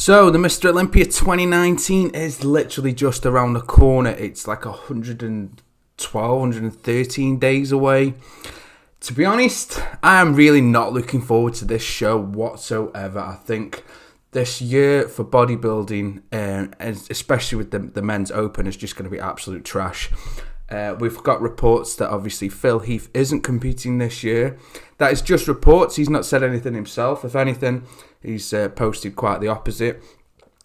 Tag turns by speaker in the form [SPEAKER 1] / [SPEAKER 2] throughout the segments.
[SPEAKER 1] So, the Mr. Olympia 2019 is literally just around the corner. It's like 112, 113 days away. To be honest, I am really not looking forward to this show whatsoever. I think this year for bodybuilding, and especially with the men's open, is just going to be absolute trash. We've got reports that obviously Phil Heath isn't competing this year. That is just reports. He's not said anything himself. If anything, he's posted quite the opposite.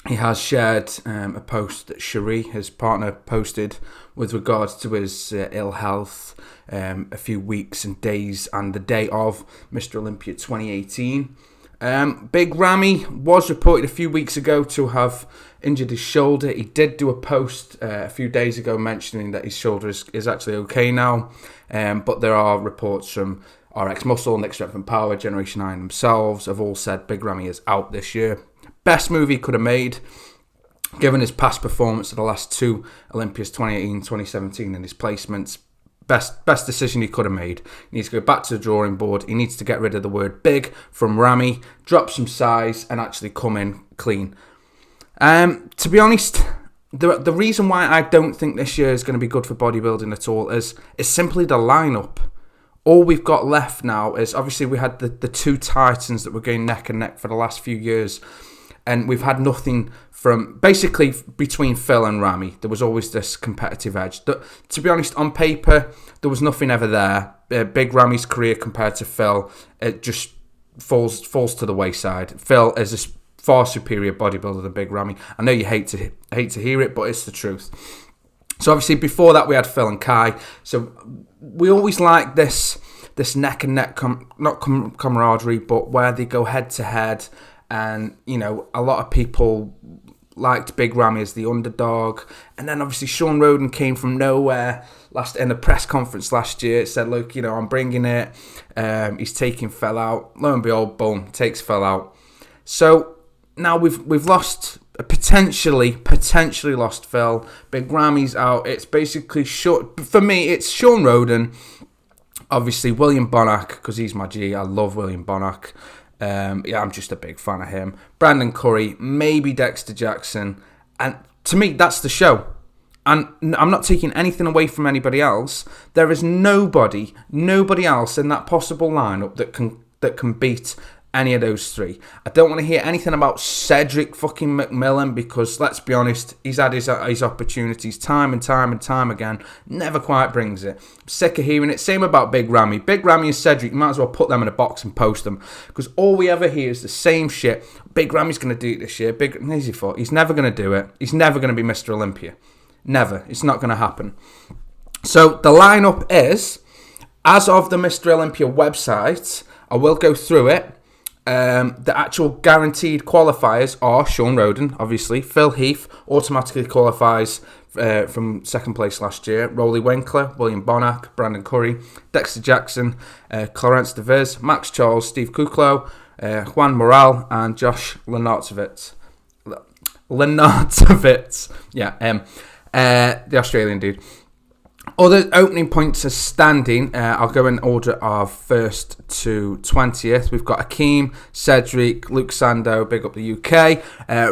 [SPEAKER 1] He has shared a post that Cherie, his partner, posted with regards to his ill health a few weeks and days and the day of Mr. Olympia 2018. Big Ramy was reported a few weeks ago to have injured his shoulder. He did do a post a few days ago mentioning that his shoulder is actually okay now. But there are reports from RX Muscle, Nick Strength and Power, Generation 9 themselves have all said Big Ramy is out this year. Best move he could have made, given his past performance at the last two Olympias, 2018, 2017, and his placements. Best decision he could have made. He needs to go back to the drawing board. He needs to get rid of the word big from Ramy, drop some size, and actually come in clean. To be honest, the reason why I don't think this year is going to be good for bodybuilding at all is simply the lineup. All we've got left now is, obviously we had the two titans that were going neck and neck for the last few years, and we've had nothing from, basically between Phil and Ramy, there was always this competitive edge. To be honest, on paper, there was nothing ever there. Big Ramy's career compared to Phil, it just falls to the wayside. Phil is a far superior bodybuilder than Big Ramy. I know you hate to hear it, but it's the truth. So obviously before that we had Phil and Kai. So we always like this neck and neck, not camaraderie, but where they go head to head. And, you know, a lot of people liked Big Ramy as the underdog. And then obviously Sean Roden came from nowhere in a press conference last year. It said, look, you know, I'm bringing it. He's taking Phil out. Lo and behold, boom, takes Phil out. So now we've lost, potentially lost Phil. Big Ramy's out. It's basically for me, it's Sean Roden. Obviously William Bonac, because he's my G. I love William Bonac. I'm just a big fan of him. Brandon Curry, maybe Dexter Jackson. And to me, that's the show. And I'm not taking anything away from anybody else. There is nobody else in that possible lineup that can beat any of those three. I don't want to hear anything about Cedric fucking McMillan, because let's be honest, he's had his opportunities time and time again, never quite brings it. I'm sick of hearing it. Same about Big Ramy. Big Ramy and Cedric, you might as well put them in a box and post them, because all we ever hear is the same shit. Big Ramy's going to do it this year. Here's your fault. He's never going to do it. He's never going to be Mr. Olympia. Never. It's not going to happen. So the lineup is, as of the Mr. Olympia website, I will go through it. The actual guaranteed qualifiers are Sean Roden, obviously. Phil Heath automatically qualifies from second place last year. Rolly Winkler, William Bonac, Brandon Curry, Dexter Jackson, Clarence DeViz, Max Charles, Steve Kuklo, Juan Morel, and Josh Lenartovitz. The Australian dude. Other opening points are standing. I'll go in order of 1st to 20th. We've got Akeem, Cedric, Luke Sando, big up the UK,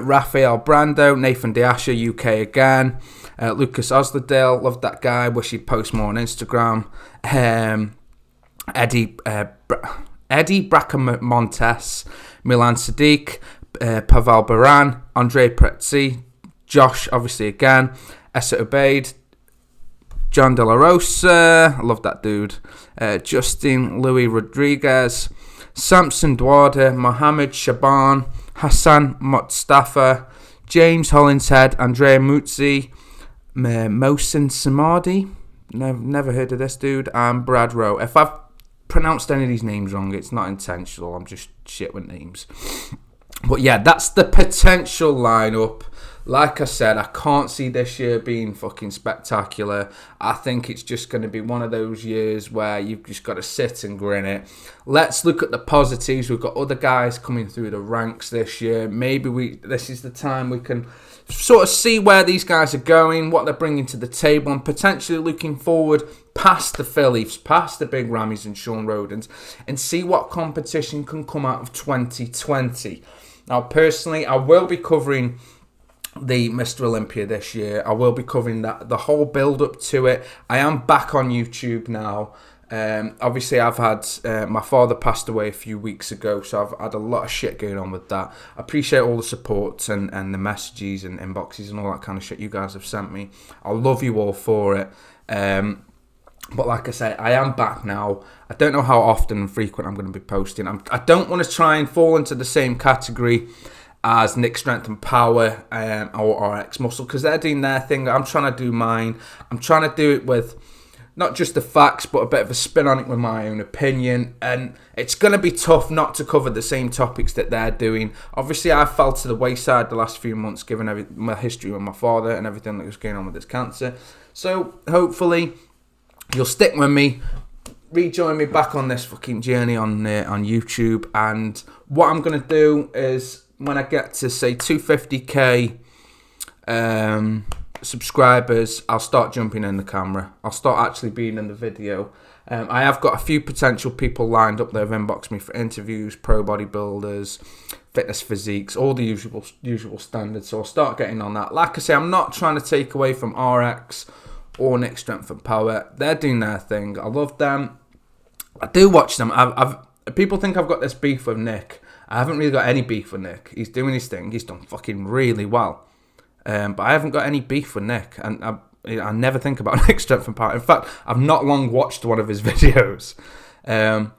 [SPEAKER 1] Raphael Brando, Nathan Diasha, UK again, Lucas Osledale, love that guy, wish he'd post more on Instagram, Eddie Bracamontes, Milan Sadiq, Pavel Baran, Andre Pretzi, Josh, obviously again, Essa Ubaid, John De La Rosa, I love that dude. Justin Louis Rodriguez, Samson Dwada, Mohammed Shaban, Hassan Mustafa, James Hollinshead, Andrea Muzzi, Mohsen Samadi, never heard of this dude, and Brad Rowe. If I've pronounced any of these names wrong, it's not intentional, I'm just shit with names. But yeah, that's the potential lineup. Like I said, I can't see this year being fucking spectacular. I think it's just going to be one of those years where you've just got to sit and grin it. Let's look at the positives. We've got other guys coming through the ranks this year. Maybe this is the time we can sort of see where these guys are going, what they're bringing to the table, and potentially looking forward past the Phillies, past the Big Ramys and Sean Rodens, and see what competition can come out of 2020. Now, personally, I will be covering the Mr. Olympia this year. I will be covering the whole build up to it. I am back on YouTube now. Obviously, I've had my father passed away a few weeks ago, so I've had a lot of shit going on with that. I appreciate all the support and the messages and inboxes and all that kind of shit you guys have sent me. I love you all for it. But like I say, I am back now. I don't know how often and frequent I'm going to be posting. I don't want to try and fall into the same category as Nick Strength and Power or RX Muscle, because they're doing their thing. I'm trying to do mine. I'm trying to do it with not just the facts, but a bit of a spin on it with my own opinion. And it's going to be tough not to cover the same topics that they're doing. Obviously, I fell to the wayside the last few months, given my history with my father and everything that was going on with his cancer. So hopefully you'll stick with me, rejoin me back on this fucking journey on YouTube. And what I'm going to do is, when I get to, say, 250k subscribers, I'll start jumping in the camera. I'll start actually being in the video. I have got a few potential people lined up that have inboxed me for interviews, pro bodybuilders, fitness physiques, all the usual standards. So I'll start getting on that. Like I say, I'm not trying to take away from RX or Nick Strength and Power. They're doing their thing. I love them. I do watch them. People think I've got this beef with Nick. I haven't really got any beef with Nick. He's doing his thing. He's done fucking really well. But I haven't got any beef with Nick. And I never think about Nick Strength and Power. In fact, I've not long watched one of his videos. I'm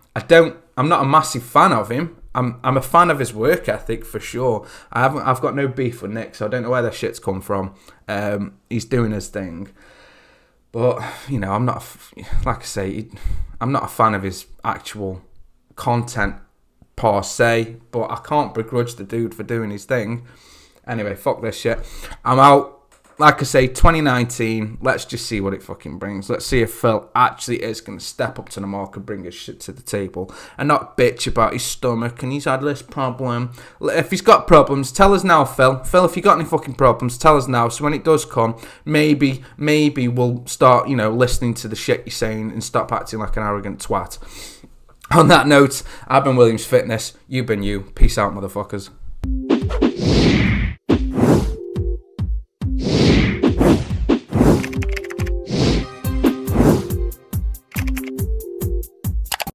[SPEAKER 1] not a massive fan of him. I'm a fan of his work ethic for sure. I've got no beef with Nick, so I don't know where the shit's come from. He's doing his thing. But, you know, I'm not a fan of his actual content per se, but I can't begrudge the dude for doing his thing. Anyway, fuck this shit. I'm out. Like I say, 2019, let's just see what it fucking brings. Let's see if Phil actually is going to step up to the mark and bring his shit to the table and not bitch about his stomach and he's had this problem. If he's got problems, tell us now, Phil. Phil, if you got any fucking problems, tell us now. So when it does come, maybe we'll start, listening to the shit you're saying and stop acting like an arrogant twat. On that note, I've been Williams Fitness. You've been you. Peace out, motherfuckers.